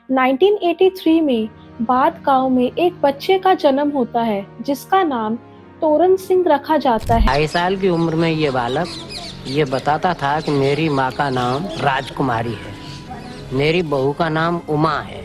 1983 में बात गांव में एक बच्चे का जन्म होता है जिसका नाम तोरण सिंह रखा जाता है। 2.5 साल की उम्र में ये बालक ये बताता था कि मेरी माँ का नाम राजकुमारी है, मेरी बहू का नाम उमा है।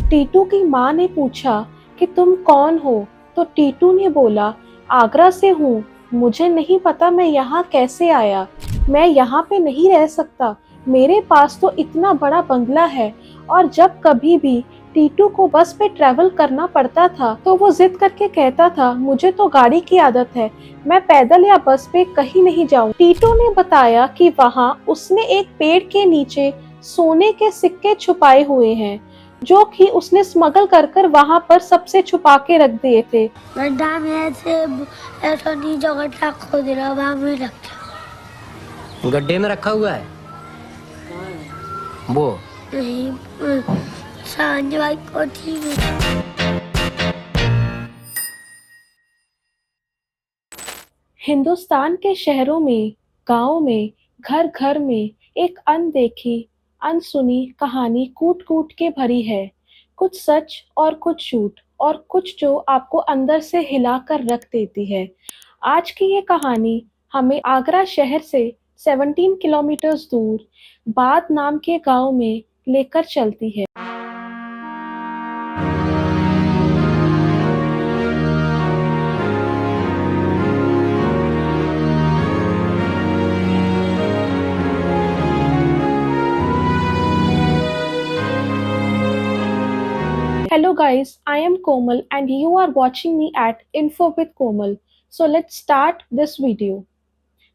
टीटू की माँ ने पूछा कि तुम कौन हो, तो टीटू ने बोला आगरा से हूँ, मुझे नहीं पता मैं यहाँ कैसे आया, मैं यहाँ पे नहीं रह सकता, मेरे पास तो इतना बड़ा बंगला है। और जब कभी भी टीटू को बस पे ट्रेवल करना पड़ता था तो वो जिद करके कहता था मुझे तो गाड़ी की आदत है, मैं पैदल या बस पे कहीं नहीं जाऊँ। टीटू ने बताया कि वहाँ उसने एक पेड़ के नीचे सोने के सिक्के छुपाए हुए हैं जो कि उसने स्मगल कर कर वहाँ पर सबसे छुपा के रख दिए थे। गड्ढा में ऐसा नहीं जो गड्ढा खोद रहा वहाँ में रखा। गड्ढे में रखा हुआ है वो नहीं, सांझ भाई कोठी में। हिंदुस्तान के शहरों में, गांवों में, घर घर में एक अनदेखी, अनसुनी कहानी कूट कूट के भरी है। कुछ सच और कुछ झूठ और कुछ जो आपको अंदर से हिला कर रख देती है। आज की ये कहानी हमें आगरा शहर से 17 किलोमीटर दूर बाद नाम के गांव में लेकर चलती है। Hello guys, I am Komal and you are watching me at Info with Komal. So let's start this video.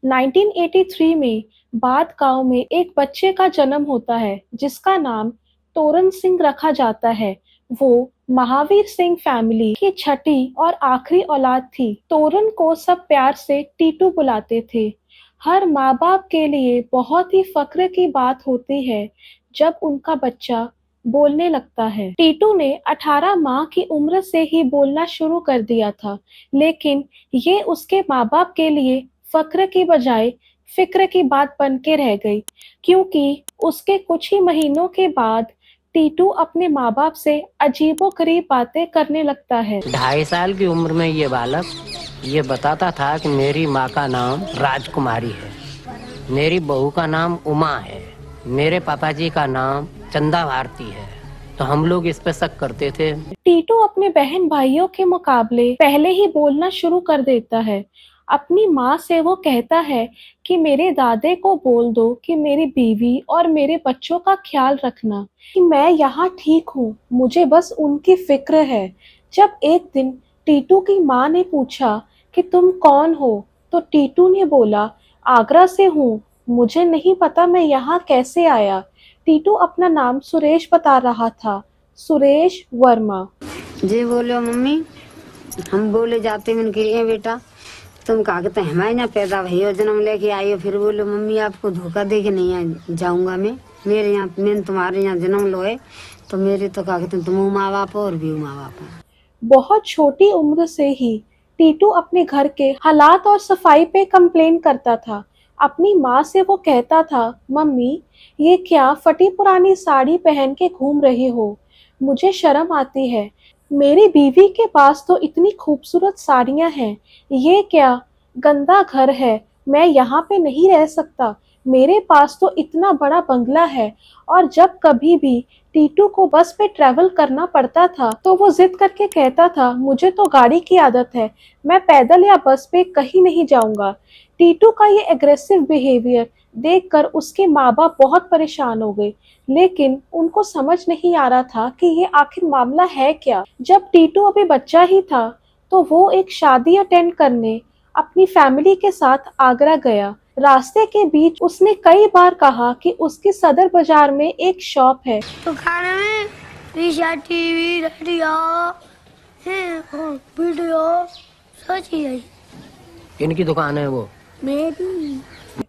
1983 में बाद गांव में एक बच्चे का जन्म होता है जिसका नाम तोरण सिंह रखा जाता है। वो महावीर सिंह फैमिली की छठी और आखिरी औलाद थी। तोरण को सब प्यार से टीटू बुलाते थे। हर माँ बाप के लिए बहुत ही फक्र की बात होती है जब उनका बच्चा बोलने लगता है। टीटू ने 18 माह की उम्र से ही बोलना शुरू कर दिया था, लेकिन ये उसके माँ बाप के लिए फक्र की बजाय फिक्र की बात बन के रह गई, क्योंकि उसके कुछ ही महीनों के बाद टीटू अपने माँ बाप से अजीबोगरीब बातें करने लगता है। 2.5 साल की उम्र में ये बालक ये बताता था कि मेरी माँ का नाम राजकुमारी है, मेरी बहू का नाम उमा है, मेरे पापाजी का नाम चंदा भारती है। तो हम लोग इस पे शक करते थे। टीटू अपने बहन भाइयों के मुकाबले पहले ही बोलना शुरू कर देता है। अपनी माँ से वो कहता है कि मेरे दादे को बोल दो कि मेरी बीवी और मेरे बच्चों का ख्याल रखना, कि मैं यहाँ ठीक हूँ, मुझे बस उनकी फिक्र है। जब एक दिन टीटू की माँ ने पूछा कि तुम कौन हो, तो टीटू ने बोला आगरा से हूँ, मुझे नहीं पता मैं यहाँ कैसे आया। टीटू अपना नाम सुरेश बता रहा था, सुरेश वर्मा। जी बोलो मम्मी, हम बोले जाते मन के लिए बेटा तुम कहा कि हमारे यहाँ पैदा भई हो, जन्म लेके आई हो। फिर बोलो मम्मी आपको धोखा दे के नहीं जाऊंगा मैं, मेरे यहाँ मैंने तुम्हारे यहाँ जन्म लो है तो मेरे तो कहा कि तुम माँ बाप हो और भी माँ बाप हो। बहुत छोटी उम्र से ही टीटू अपने घर के हालात और सफाई पे कंप्लेन करता था। अपनी माँ से वो कहता था मम्मी ये क्या फटी पुरानी साड़ी पहन के घूम रही हो, मुझे शर्म आती है। मेरी बीवी के पास तो इतनी खूबसूरत साड़ियाँ हैं, ये क्या गंदा घर है, मैं यहाँ पे नहीं रह सकता, मेरे पास तो इतना बड़ा बंगला है। और जब कभी भी टीटू को बस पे ट्रेवल करना पड़ता था तो वो जिद करके कहता था मुझे तो गाड़ी की आदत है, मैं पैदल या बस पे कहीं नहीं जाऊंगा। टीटू का ये एग्रेसिव बिहेवियर देखकर उसके माँ बाप बहुत परेशान हो गए, लेकिन उनको समझ नहीं आ रहा था कि ये आखिर मामला है क्या। जब टीटू अभी बच्चा ही था तो वो एक शादी अटेंड करने अपनी फैमिली के साथ आगरा गया। रास्ते के बीच उसने कई बार कहा कि उसकी सदर बाजार में एक शॉप है। तो खाने में पिज़्ज़ा, टीवी, रेडियो, वीडियो सब चीज़ है। इनकी दुकान है वो। मेरी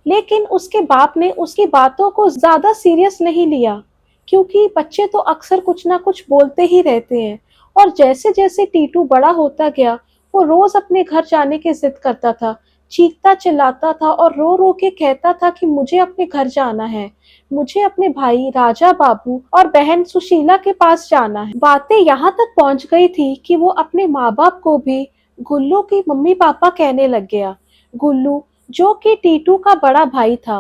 लेकिन उसके बाप ने उसकी बातों को ज्यादा सीरियस नहीं लिया, क्योंकि बच्चे तो अक्सर कुछ ना कुछ बोलते ही रहते हैं। और जैसे जैसे टीटू बड़ा होता गया वो रोज अपने घर जाने की जिद करता था, चीखता चिल्लाता था और रो रो के कहता था कि मुझे अपने घर जाना है, मुझे अपने भाई राजा बाबू और बहन सुशीला के पास जाना है। बातें यहाँ तक पहुँच गई थी कि वो अपने माँ बाप को भी गुल्लू की मम्मी पापा कहने लग गया। गुल्लू, जो कि टीटू का बड़ा भाई था।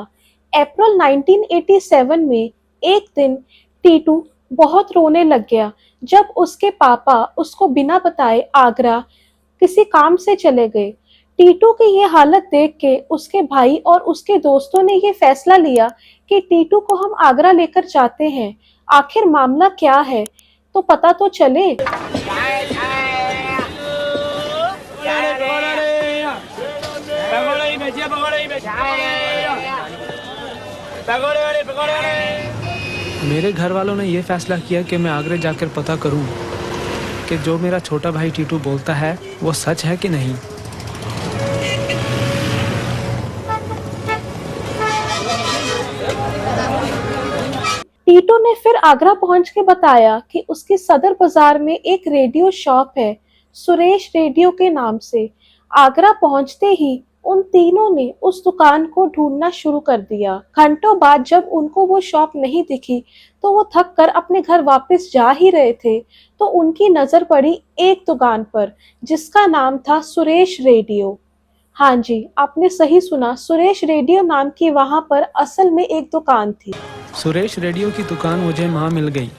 अप्रैल 1987 में एक दिन टीटू बहुत रोने लग गया जब उसके पापा उसको बिना बताए आगरा किसी काम से चले गए। टीटू की ये हालत देख के उसके भाई और उसके दोस्तों ने ये फैसला लिया कि टीटू को हम आगरा लेकर जाते हैं। आखिर मामला क्या है तो पता तो चले। मेरे घर वालों ने ये फैसला किया कि मैं आगरे जाकर पता करूं कि जो मेरा छोटा भाई टीटू बोलता है वो सच है कि नहीं। टीटू ने फिर आगरा पहुंच के बताया कि उसकी सदर बाजार में एक रेडियो शॉप है, सुरेश रेडियो के नाम से। आगरा पहुंचते ही उन तीनों ने उस दुकान को ढूंढना शुरू कर दिया। घंटों बाद जब उनको वो शॉप नहीं दिखी तो वो थक कर अपने घर वापस जा ही रहे थे तो उनकी नजर पड़ी एक दुकान पर जिसका नाम था सुरेश रेडियो। हाँ जी, आपने सही सुना, सुरेश रेडियो नाम की वहां पर असल में एक दुकान थी। सुरेश रेडियो की दुकान मुझे वहाँ मिल गई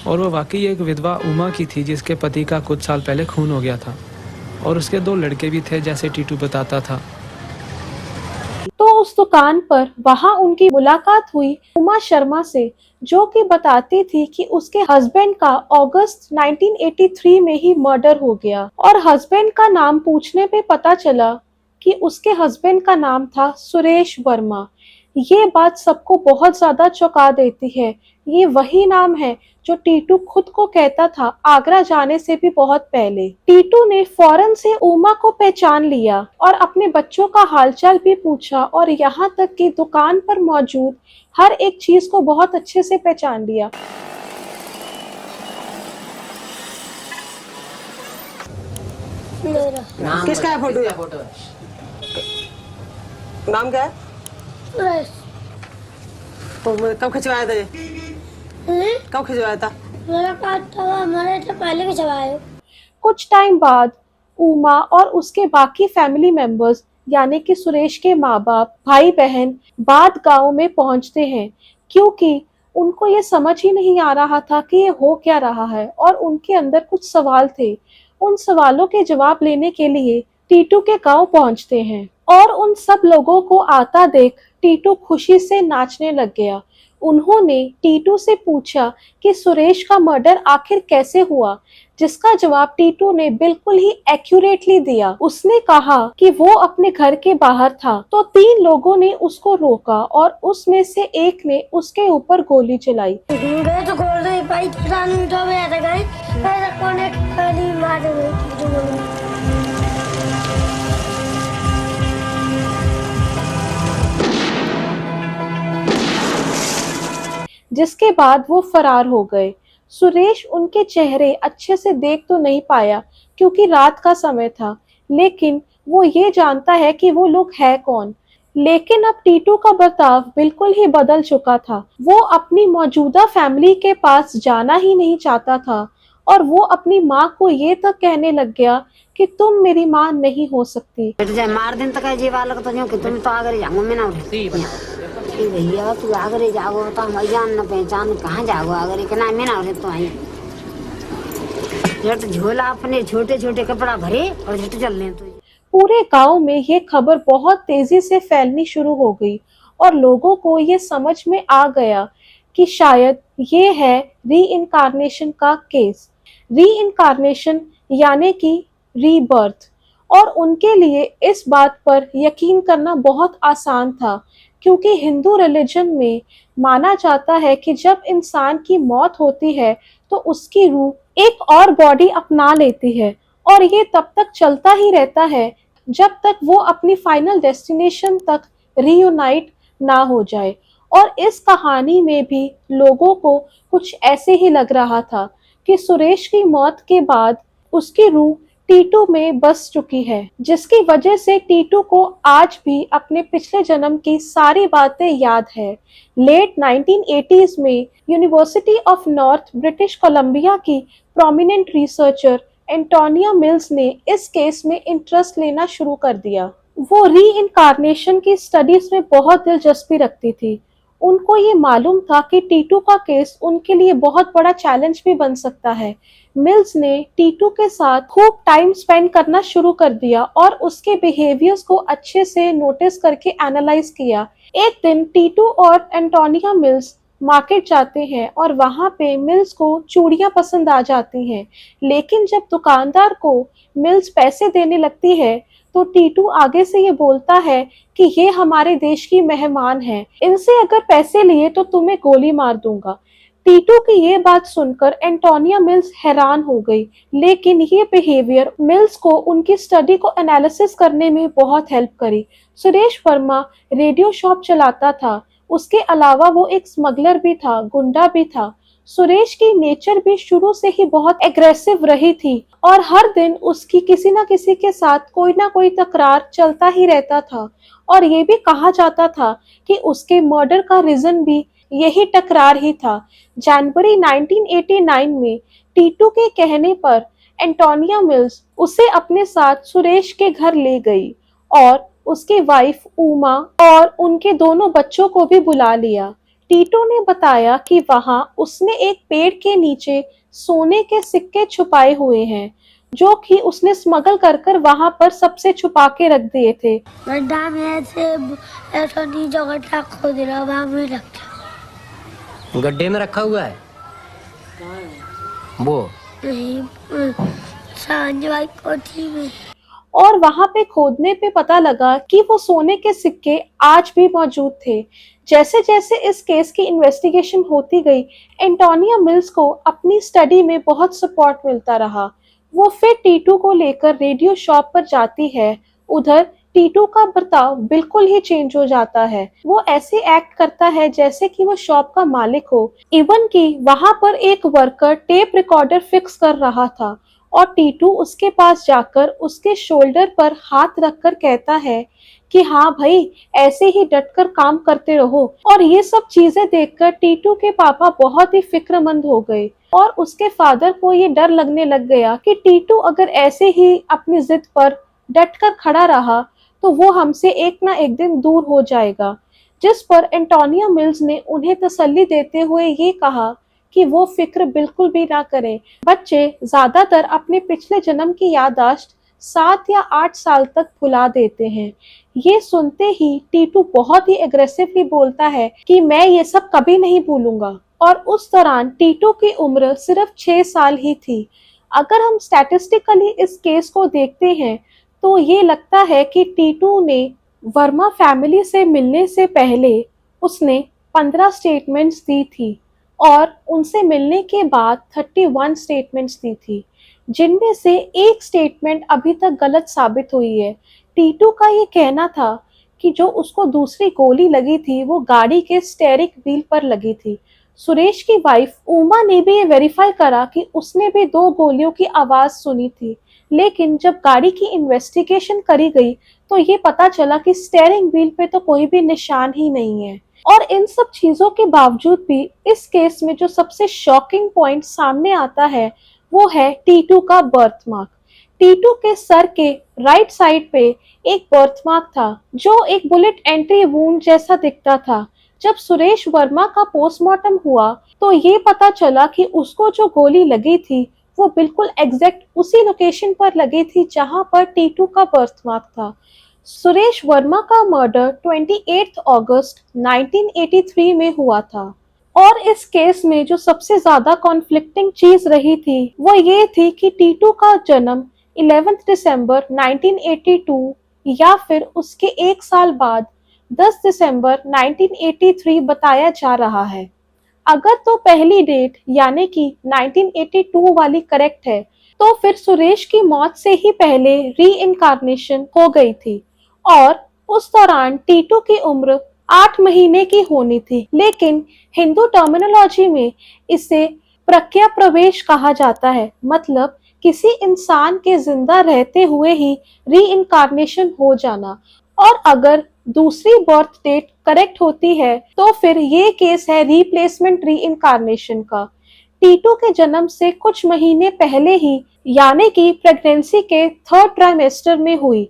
और वो वाकई एक विधवा उमा की थी जिसके पति का कुछ साल पहले खून हो गया था और उसके 2 लड़के भी थे जैसे टीटू बताता था। तो उस दुकान पर वहां उनकी मुलाकात हुई उमा शर्मा से, जो कि बताती थी कि उसके हस्बैंड का अगस्त 1983 में ही मर्डर हो गया और हस्बैंड का नाम पूछने पे पता चला कि उसके हस्बैंड का नाम था सुरेश वर्मा। ये बात सबको बहुत ज्यादा चौंका देती है। ये वही नाम है जो टीटू खुद को कहता था आगरा जाने से भी बहुत पहले। टीटू ने फौरन से उमा को पहचान लिया और अपने बच्चों का हालचाल भी पूछा और यहाँ तक कि दुकान पर मौजूद हर एक चीज को बहुत अच्छे से पहचान लिया। मेरा किसका है फोटो? नाम क्या है? सुरेश। तो कब खिंचवाया था ये? कब खिंचवाया था? मेरा कार्ड था हमारे से पहले भी चलाए। कुछ टाइम बाद उमा और उसके बाकी फैमिली मेंबर्स यानी कि सुरेश के माँ बाप, भाई बहन बाद गांव में पहुंचते हैं क्योंकि उनको ये समझ ही नहीं आ रहा था कि ये हो क्या रहा है और उनके अंदर कुछ सवाल थे। उन सवालों के जवाब लेने के लिए टीटू के गांव पहुंचते हैं और उन सब लोगों को आता देख टीटू खुशी से नाचने लग गया। उन्होंने टीटू से पूछा कि सुरेश का मर्डर आखिर कैसे हुआ, जिसका जवाब टीटू ने बिल्कुल ही एक्यूरेटली दिया। उसने कहा कि वो अपने घर के बाहर था तो 3 लोगों ने उसको रोका और उसमें से एक ने उसके ऊपर गोली चलाई। गए तो खोल नहीं पाई, रानी उठा हुआ ऐसे गए, ऐसे कोने खाली मारे हुए। जिसके बाद वो फरार हो गए। सुरेश उनके चेहरे अच्छे से देख तो नहीं पाया क्योंकि रात का समय था, लेकिन वो ये जानता है कि वो लोग है कौन। लेकिन अब टीटू का बर्ताव बिल्कुल ही बदल चुका था। वो अपनी मौजूदा फैमिली के पास जाना ही नहीं चाहता था और वो अपनी माँ को ये तक कहने लग गया कि तुम मेरी माँ नहीं हो सकती। मार दिन तक जी बालक तो कि तुम तो आगे जाओ मैं ना भैया तू आगे जाओ तो हम जान न पहचान कहाँ जाओ आगे इतना मैं ना तो आई झट झोला अपने छोटे छोटे कपड़ा भरे और झट चल रहे तो। पूरे गांव में ये खबर बहुत तेजी से फैलनी शुरू हो गई और लोगों को ये समझ में आ गया कि शायद ये है रीइंकार्नेशन का केस। रीइंकार्नेशन यानी कि रीबर्थ, और उनके लिए इस बात पर यकीन करना बहुत आसान था क्योंकि हिंदू रिलीजन में माना जाता है कि जब इंसान की मौत होती है तो उसकी रूह एक और बॉडी अपना लेती है और ये तब तक चलता ही रहता है जब तक वो अपनी फाइनल डेस्टिनेशन तक रीयूनाइट ना हो जाए। और इस कहानी में भी लोगों को कुछ ऐसे ही लग रहा था कि सुरेश की मौत के बाद उसकी रूह टीटू में बस चुकी है, जिसकी वजह से टीटू को आज भी अपने पिछले जन्म की सारी बातें याद है। लेट 1980s में university of north British Columbia की प्रोमिनेंट रिसर्चर एंटोनिया मिल्स ने इस केस में इंटरेस्ट लेना शुरू कर दिया। वो री-इनकार्नेशन की स्टडीज में बहुत दिलचस्पी रखती थी। उनको ये मालूम था कि टीटू का केस उनके लिए बहुत बड़ा चैलेंज भी बन सकता है। मिल्स ने टीटू के साथ खूब टाइम स्पेंड करना शुरू कर दिया और उसके बिहेवियर्स को अच्छे से नोटिस करके एनालाइज किया। एक दिन टीटू और एंटोनिया मिल्स मार्केट जाते हैं और वहां पे मिल्स को चूड़ियां पसंद आ जाती हैं, लेकिन जब दुकानदार को मिल्स पैसे देने लगती है तो टीटू आगे से ये बोलता है कि ये हमारे देश की मेहमान हैं, इनसे अगर पैसे लिए तो तुम्हें गोली मार दूंगा। टीटू की ये बात सुनकर एंटोनिया मिल्स हैरान हो गई, लेकिन ये बिहेवियर मिल्स को उनकी स्टडी को एनालिसिस करने में बहुत हेल्प करी। सुरेश वर्मा रेडियो शॉप चलाता था, उसके अलावा वो एक स्मगलर भी था, गुंडा भी था। सुरेश की नेचर भी शुरू से ही बहुत एग्रेसिव रही थी और हर दिन उसकी किसी न किसी के साथ कोई ना कोई तकरार चलता ही रहता था और ये भी कहा जाता था कि उसके मर्डर का रीजन भी यही टकरार ही था। जनवरी 1989 में टीटू के कहने पर एंटोनिया मिल्स उसे अपने साथ सुरेश के घर ले गई और उसकी वाइफ उमा और उनके दोनों बच्चों को भी बुला लिया। टीटू ने बताया कि वहां उसने एक पेड़ के नीचे सोने के सिक्के छुपाए हुए हैं, जो कि उसने स्मगल कर कर वहां पर सबसे छुपा के रख दिए थे। गड्ढा में ऐसा नहीं जगह खोद रहा वहां में रखा। गड्ढे में रखा हुआ है वो? नहीं, सांझ वाली कोठी में। और वहां पे खोदने पे पता लगा कि वो सोने के सिक्के आज भी मौजूद थे। जैसे जैसे इस केस की इन्वेस्टिगेशन होती गई, एंटोनिया मिल्स को अपनी स्टडी में बहुत सपोर्ट मिलता रहा। वो फिर टीटू को लेकर रेडियो शॉप पर जाती है। उधर टीटू का बर्ताव बिल्कुल ही चेंज हो जाता है। वो ऐसे एक्ट करता है जैसे कि वो शॉप का मालिक हो। इवन कि वहां पर एक वर्कर टेप रिकॉर्डर फिक्स कर रहा था और टीटू उसके पास जाकर उसके शोल्डर पर हाथ रखकर कहता है कि हाँ भाई, ऐसे ही डटकर काम करते रहो। और ये सब चीजें देखकर टीटू के पापा बहुत ही फिक्रमंद हो गए और उसके फादर को ये डर लगने लग गया कि टीटू अगर ऐसे ही अपनी जिद पर डटकर खड़ा रहा तो वो हमसे एक ना एक दिन दूर हो जाएगा। जिस पर एंटोनिया मिल्स ने उन्हें तसल्ली देते हुए ये कहा कि वो फिक्र बिल्कुल भी ना करें। बच्चे ज्यादातर अपने पिछले जन्म की याददाश्त 7 या 8 साल तक भुला देते हैं। ये सुनते ही टीटू बहुत ही एग्रेसिवली बोलता है कि मैं ये सब कभी नहीं भूलूंगा। और उस दौरान टीटू की उम्र सिर्फ 6 साल ही थी। अगर हम स्टैटिस्टिकली इस केस को देखते हैं तो ये लगता है कि टीटू ने वर्मा फैमिली से मिलने से पहले उसने 15 स्टेटमेंट्स दी थी और उनसे मिलने के बाद 31 स्टेटमेंट्स दी थी, जिनमें से एक स्टेटमेंट अभी तक गलत साबित हुई है। टीटू का ये कहना था कि जो उसको दूसरी गोली लगी थी वो गाड़ी के स्टीयरिंग व्हील पर लगी थी। सुरेश की वाइफ उमा ने भी ये वेरीफाई करा कि उसने भी 2 गोलियों की आवाज सुनी थी, लेकिन जब गाड़ी की इन्वेस्टिगेशन करी गई तो ये पता चला कि स्टीयरिंग व्हील पे तो कोई भी निशान ही नहीं है। और इन सब चीजों के बावजूद भी इस केस में जो सबसे शॉकिंग पॉइंट सामने आता है वो है टीटू का बर्थमार्क। टीटू के सर के राइट साइड पे एक बर्थमार्क था जो एक बुलेट एंट्री वुंड जैसा दिखता था। जब सुरेश वर्मा का पोस्टमार्टम हुआ तो ये पता चला कि उसको जो गोली लगी थी वो बिल्कुल एग्जैक्ट उसी लोकेशन पर लगी थी जहां पर टीटू का बर्थमार्क था। सुरेश वर्मा का मर्डर 28 अगस्त 1983 में हुआ था और इस केस में जो सबसे ज्यादा कॉन्फ्लिक्टिंग चीज रही थी वो ये थी कि टीटू का जन्म 11 दिसंबर 1982 या फिर उसके 1 साल बाद 10 दिसंबर 1983 बताया जा रहा है। अगर तो पहली डेट यानी कि 1982 वाली करेक्ट है तो फिर सुरेश की मौत से ही पहले री इनकारनेशन हो गई थी और उस दौरान टीटू की उम्र 8 महीने की होनी थी। लेकिन हिंदू टर्मिनोलॉजी में इसे प्रज्ञा प्रवेश कहा जाता है, मतलब किसी इंसान के जिंदा रहते हुए ही री हो जाना। और अगर दूसरी बर्थ डेट करेक्ट होती है तो फिर ये केस है रिप्लेसमेंट री का। टीटू के जन्म से कुछ महीने पहले ही यानी कि प्रेगनेंसी के 3rd ट्राइमेस्टर में हुई।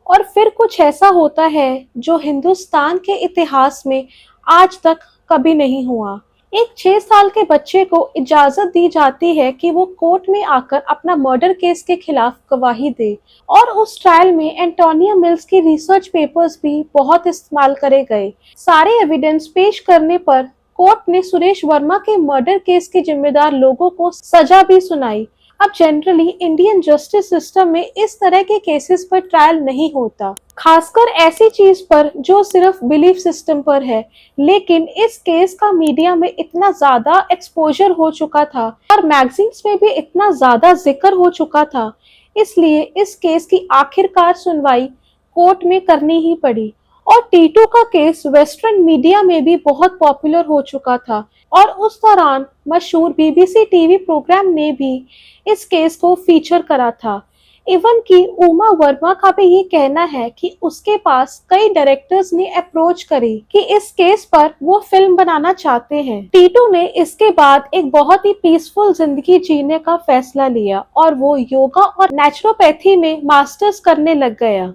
और फिर कुछ ऐसा होता है जो हिंदुस्तान के इतिहास में आज तक कभी नहीं हुआ। एक 6 साल के बच्चे को इजाजत दी जाती है कि वो कोर्ट में आकर अपना मर्डर केस के खिलाफ गवाही दे। और उस ट्रायल में एंटोनियो मिल्स की रिसर्च पेपर्स भी बहुत इस्तेमाल करे गए। सारे एविडेंस पेश करने पर कोर्ट ने सुरेश वर्मा के मर्डर केस के जिम्मेदार लोगों को सजा भी सुनाई। अब जनरली इंडियन जस्टिस सिस्टम में इस तरह के केसेस पर ट्रायल नहीं होता, खासकर ऐसी चीज पर जो सिर्फ बिलीफ सिस्टम पर है। लेकिन इस केस का मीडिया में इतना ज्यादा एक्सपोजर हो चुका था और मैगजीन्स में भी इतना ज्यादा जिक्र हो चुका था, इसलिए इस केस की आखिरकार सुनवाई कोर्ट में करनी ही पड़ी। और टीटू का केस वेस्टर्न मीडिया में भी बहुत पॉपुलर हो चुका था और उस दौरान मशहूर बीबीसी टीवी प्रोग्राम ने भी इस केस को फीचर करा था। इवन कि उमा वर्मा का भी ये कहना है कि उसके पास कई डायरेक्टर्स ने अप्रोच करी कि इस केस पर वो फिल्म बनाना चाहते हैं। टीटू ने इसके बाद एक बहुत ही पीसफुल जिंदगी जीने का फैसला लिया और वो योगा और नेचुरोपैथी में मास्टर्स करने लग गया।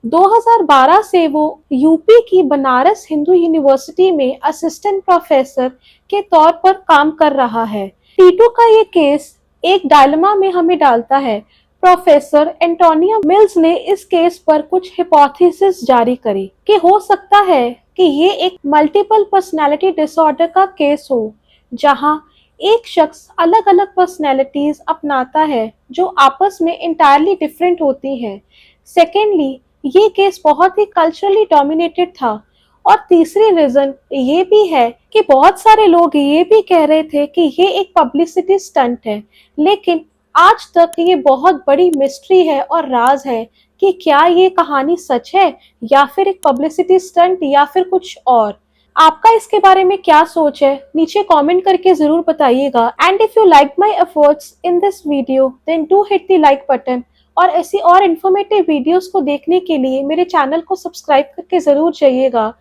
2012 से वो यूपी की बनारस हिंदू यूनिवर्सिटी में असिस्टेंट प्रोफेसर के तौर पर काम कर रहा है। टीटू का ये केस एक डायलेमा में हमें डालता है। प्रोफेसर एंटोनियो मिल्स ने इस केस पर कुछ हिपोथेसिस जारी करी कि हो सकता है कि ये एक मल्टीपल पर्सनालिटी डिसऑर्डर का केस हो, जहां एक शख्स अलग अलग पर्सनालिटीज अपनाता है जो आपस में इंटायरली डिफरेंट होती हैं। सेकेंडली, ये केस बहुत ही कल्चरली डोमिनेटेड था। और तीसरी रीजन ये भी है कि बहुत सारे लोग ये भी कह रहे थे कि ये एक पब्लिसिटी स्टंट है, लेकिन आज तक ये बहुत बड़ी मिस्ट्री है और राज है कि क्या ये कहानी सच है या फिर एक पब्लिसिटी स्टंट या फिर कुछ और। आपका इसके बारे में क्या सोच है, नीचे कमेंट करके जरूर बताइएगा। And if you like my efforts in this video then do hit the like button. और ऐसी और इन्फॉर्मेटिव वीडियोस को देखने के लिए मेरे चैनल को सब्सक्राइब करके जरूर जाइएगा।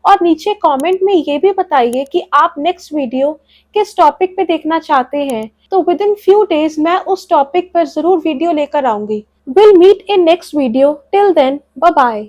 और नीचे कमेंट में ये भी बताइए कि आप नेक्स्ट वीडियो किस टॉपिक पे देखना चाहते हैं, तो विद इन फ्यू डेज मैं उस टॉपिक पर जरूर वीडियो लेकर आऊंगी। Will meet in next video, till then bye bye.